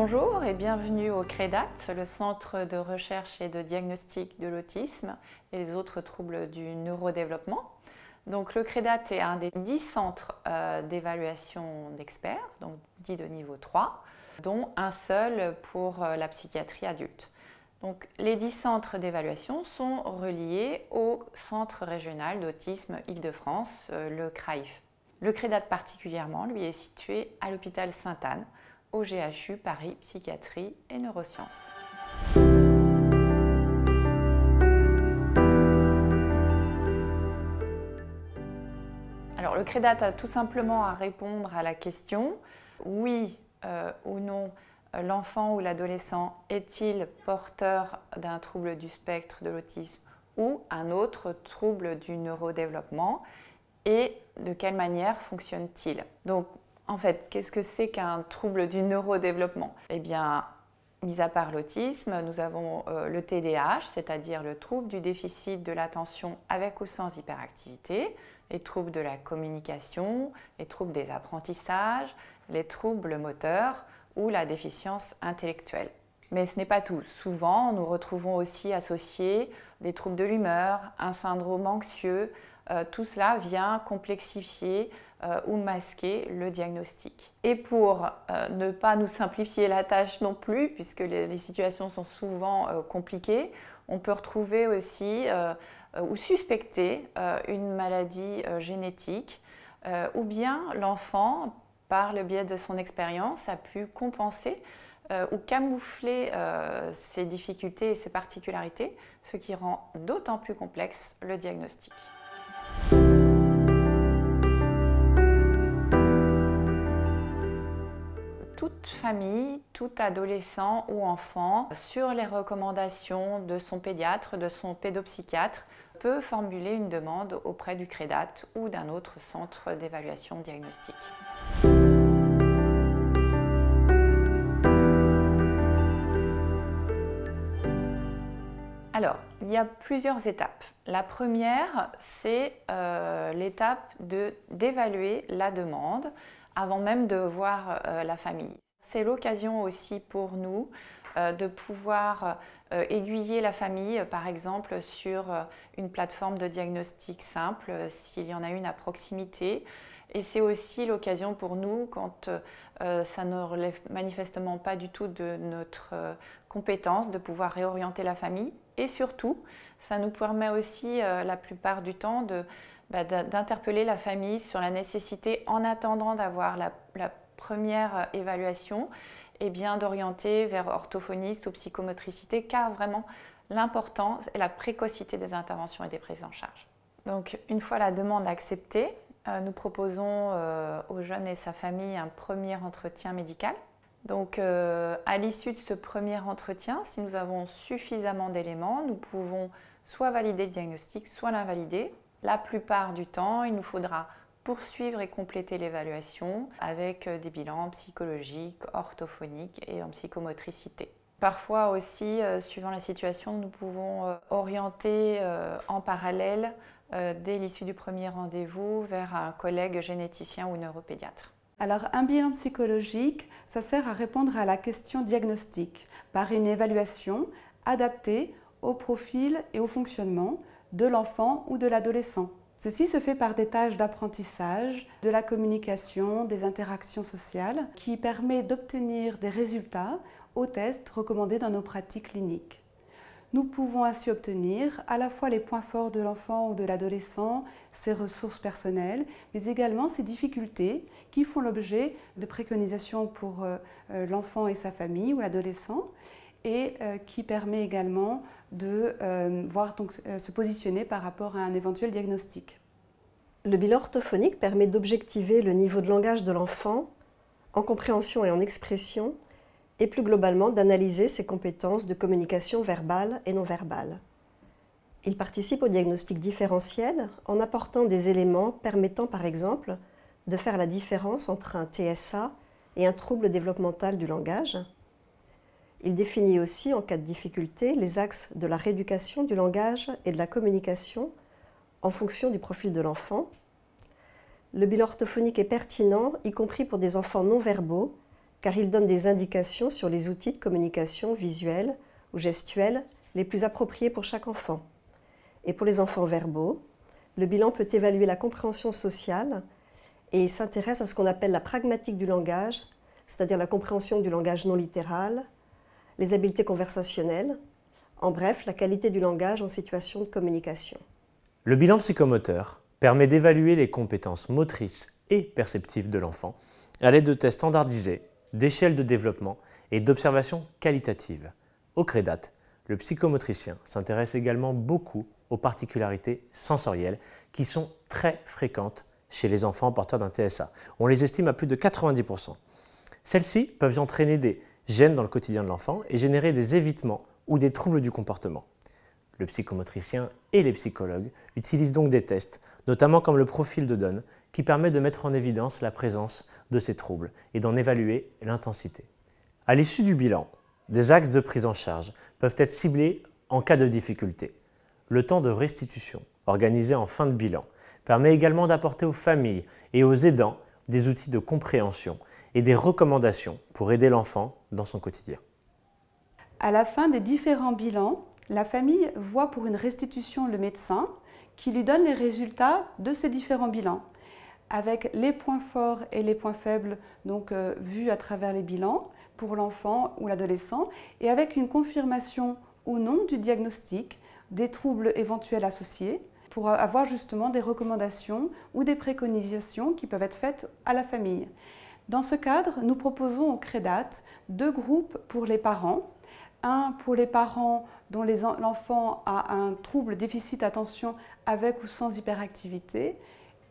Bonjour et bienvenue au CREDAT, le Centre de recherche et de diagnostic de l'autisme et les autres troubles du neurodéveloppement. Donc, le CREDAT est un des 10 centres d'évaluation d'experts, donc 10 de niveau 3, dont un seul pour la psychiatrie adulte. Donc, les 10 centres d'évaluation sont reliés au Centre régional d'autisme Île-de-France, le CRAIF. Le CREDAT particulièrement, lui, est situé à l'hôpital Sainte-Anne, au GHU Paris Psychiatrie et Neurosciences. Alors, le CREDAT a tout simplement à répondre à la question oui ou non, l'enfant ou l'adolescent est-il porteur d'un trouble du spectre de l'autisme ou un autre trouble du neurodéveloppement et de quelle manière fonctionne-t-il? Donc, en fait, qu'est-ce que c'est qu'un trouble du neurodéveloppement? Eh bien, mis à part l'autisme, nous avons le TDAH, c'est-à-dire le trouble du déficit de l'attention avec ou sans hyperactivité, les troubles de la communication, les troubles des apprentissages, les troubles moteurs ou la déficience intellectuelle. Mais ce n'est pas tout. Souvent, nous retrouvons aussi associés des troubles de l'humeur, un syndrome anxieux. Tout cela vient complexifier ou masquer le diagnostic. Et pour ne pas nous simplifier la tâche non plus, puisque les situations sont souvent compliquées, on peut retrouver aussi ou suspecter une maladie génétique, ou bien l'enfant, par le biais de son expérience, a pu compenser ou camoufler ses difficultés et ses particularités, ce qui rend d'autant plus complexe le diagnostic. Toute famille, tout adolescent ou enfant, sur les recommandations de son pédiatre, de son pédopsychiatre, peut formuler une demande auprès du CREDAT ou d'un autre centre d'évaluation diagnostique. Alors, il y a plusieurs étapes. La première, c'est l'étape d'évaluer la demande avant même de voir la famille. C'est l'occasion aussi pour nous de pouvoir aiguiller la famille, par exemple, sur une plateforme de diagnostic simple, s'il y en a une à proximité. Et c'est aussi l'occasion pour nous, quand ça ne relève manifestement pas du tout de notre compétence, de pouvoir réorienter la famille. Et surtout, ça nous permet aussi la plupart du temps d'interpeller la famille sur la nécessité, en attendant d'avoir la première évaluation, et bien d'orienter vers orthophoniste ou psychomotricité, car vraiment l'important est la précocité des interventions et des prises en charge. Donc, une fois la demande acceptée, nous proposons au jeune et sa famille un premier entretien médical. Donc, à l'issue de ce premier entretien, si nous avons suffisamment d'éléments, nous pouvons soit valider le diagnostic, soit l'invalider. La plupart du temps, il nous faudra poursuivre et compléter l'évaluation avec des bilans psychologiques, orthophoniques et en psychomotricité. Parfois aussi, suivant la situation, nous pouvons orienter en parallèle, dès l'issue du premier rendez-vous, vers un collègue généticien ou neuropédiatre. Alors, un bilan psychologique, ça sert à répondre à la question diagnostique par une évaluation adaptée au profil et au fonctionnement de l'enfant ou de l'adolescent. Ceci se fait par des tâches d'apprentissage, de la communication, des interactions sociales, qui permet d'obtenir des résultats aux tests recommandés dans nos pratiques cliniques. Nous pouvons ainsi obtenir à la fois les points forts de l'enfant ou de l'adolescent, ses ressources personnelles, mais également ses difficultés qui font l'objet de préconisations pour l'enfant et sa famille ou l'adolescent, et qui permet également de se positionner par rapport à un éventuel diagnostic. Le bilan orthophonique permet d'objectiver le niveau de langage de l'enfant en compréhension et en expression, et plus globalement d'analyser ses compétences de communication verbale et non verbale. Il participe au diagnostic différentiel en apportant des éléments permettant par exemple de faire la différence entre un TSA et un trouble développemental du langage. Il définit aussi, en cas de difficulté, les axes de la rééducation du langage et de la communication en fonction du profil de l'enfant. Le bilan orthophonique est pertinent, y compris pour des enfants non verbaux, car il donne des indications sur les outils de communication visuelle ou gestuelle les plus appropriés pour chaque enfant. Et pour les enfants verbaux, le bilan peut évaluer la compréhension sociale et il s'intéresse à ce qu'on appelle la pragmatique du langage, c'est-à-dire la compréhension du langage non littéral, les habiletés conversationnelles, en bref, la qualité du langage en situation de communication. Le bilan psychomoteur permet d'évaluer les compétences motrices et perceptives de l'enfant à l'aide de tests standardisés, d'échelles de développement et d'observations qualitatives. Au CREDAT, le psychomotricien s'intéresse également beaucoup aux particularités sensorielles qui sont très fréquentes chez les enfants porteurs d'un TSA. On les estime à plus de 90%. Celles-ci peuvent entraîner des gênes dans le quotidien de l'enfant et générer des évitements ou des troubles du comportement. Le psychomotricien et les psychologues utilisent donc des tests, notamment comme le profil de Dunn, qui permet de mettre en évidence la présence de ces troubles et d'en évaluer l'intensité. À l'issue du bilan, des axes de prise en charge peuvent être ciblés en cas de difficulté. Le temps de restitution, organisé en fin de bilan, permet également d'apporter aux familles et aux aidants des outils de compréhension et des recommandations pour aider l'enfant dans son quotidien. À la fin des différents bilans, la famille voit pour une restitution le médecin qui lui donne les résultats de ces différents bilans, avec les points forts et les points faibles vus à travers les bilans pour l'enfant ou l'adolescent, et avec une confirmation ou non du diagnostic, des troubles éventuels associés, pour avoir justement des recommandations ou des préconisations qui peuvent être faites à la famille. Dans ce cadre, nous proposons au CREDAT 2 groupes pour les parents. Un pour les parents dont l'enfant a un trouble déficit attention avec ou sans hyperactivité,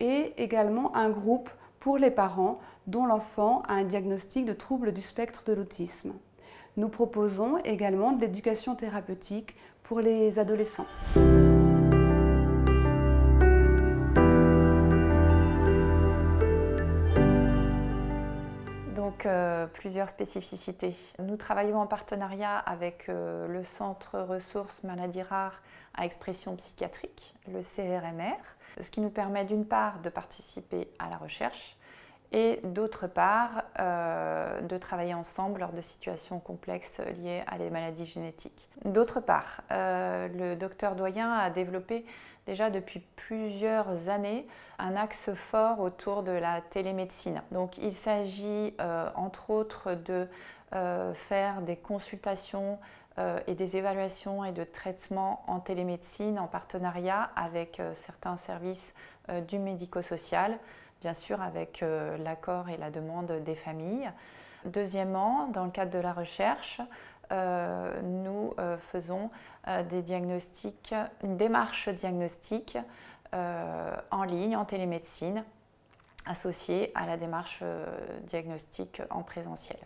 et également un groupe pour les parents dont l'enfant a un diagnostic de trouble du spectre de l'autisme. Nous proposons également de l'éducation thérapeutique pour les adolescents. Donc, plusieurs spécificités. Nous travaillons en partenariat avec le Centre Ressources Maladies Rares à Expression Psychiatrique, le CRMR, ce qui nous permet d'une part de participer à la recherche et d'autre part de travailler ensemble lors de situations complexes liées à les maladies génétiques. D'autre part, le docteur Doyen a développé déjà depuis plusieurs années un axe fort autour de la télémédecine. Donc il s'agit entre autres de faire des consultations et des évaluations et de traitements en télémédecine en partenariat avec certains services du médico-social, bien sûr avec l'accord et la demande des familles. Deuxièmement, dans le cadre de la recherche, nous faisons des diagnostics, une démarche diagnostique en ligne, en télémédecine, associée à la démarche diagnostique en présentiel.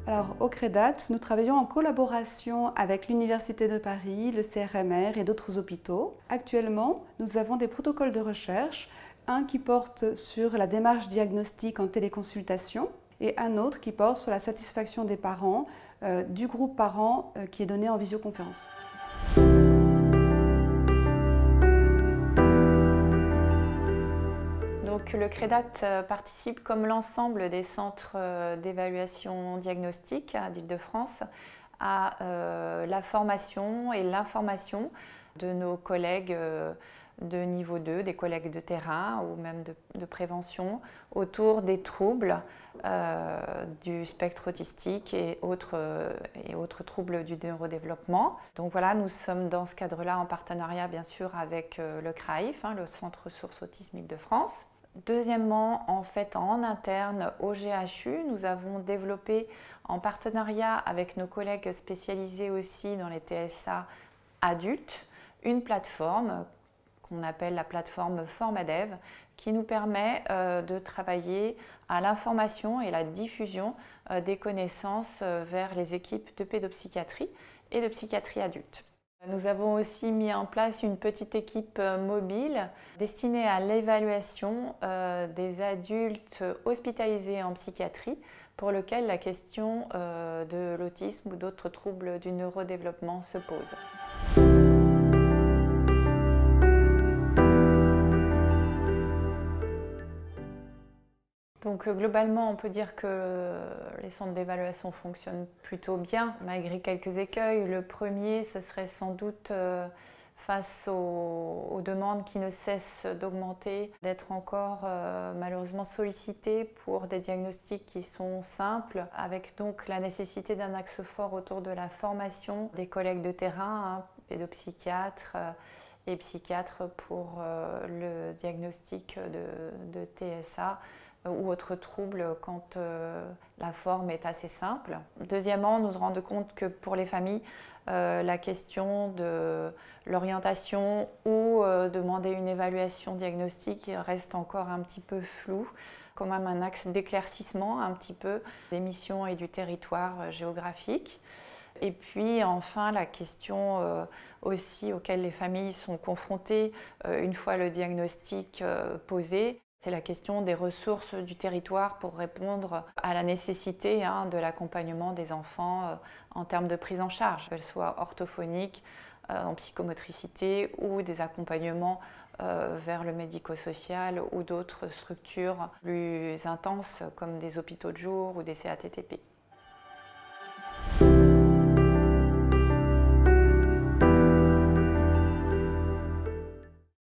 Alors, au CREDAT, nous travaillons en collaboration avec l'Université de Paris, le CRMR et d'autres hôpitaux. Actuellement, nous avons des protocoles de recherche, un qui porte sur la démarche diagnostique en téléconsultation et un autre qui porte sur la satisfaction des parents, du groupe parents qui est donné en visioconférence. Donc le CREDAT participe comme l'ensemble des centres d'évaluation diagnostique d'Île-de-France à la formation et l'information de nos collègues de niveau 2, des collègues de terrain ou même de prévention autour des troubles du spectre autistique et autres troubles du neurodéveloppement. Donc voilà, nous sommes dans ce cadre-là en partenariat bien sûr avec le CRAIF, le Centre Ressources Autisme Île-de-France. Deuxièmement, en interne au GHU, nous avons développé en partenariat avec nos collègues spécialisés aussi dans les TSA adultes, une plateforme qu'on appelle la plateforme Formadev, qui nous permet de travailler à l'information et la diffusion des connaissances vers les équipes de pédopsychiatrie et de psychiatrie adulte. Nous avons aussi mis en place une petite équipe mobile destinée à l'évaluation des adultes hospitalisés en psychiatrie pour lequel la question de l'autisme ou d'autres troubles du neurodéveloppement se pose. Donc globalement, on peut dire que les centres d'évaluation fonctionnent plutôt bien, malgré quelques écueils. Le premier, ce serait sans doute face aux demandes qui ne cessent d'augmenter, d'être encore malheureusement sollicitées pour des diagnostics qui sont simples, avec donc la nécessité d'un axe fort autour de la formation des collègues de terrain, pédopsychiatres et psychiatres pour le diagnostic de TSA ou autres troubles quand la forme est assez simple. Deuxièmement, nous nous rendons compte que pour les familles, la question de l'orientation ou demander une évaluation diagnostique reste encore un petit peu floue, quand même un axe d'éclaircissement un petit peu des missions et du territoire géographique. Et puis enfin la question aussi auquel les familles sont confrontées une fois le diagnostic posé, c'est la question des ressources du territoire pour répondre à la nécessité de l'accompagnement des enfants en termes de prise en charge, qu'elle soit orthophonique, en psychomotricité ou des accompagnements vers le médico-social ou d'autres structures plus intenses comme des hôpitaux de jour ou des CATTP.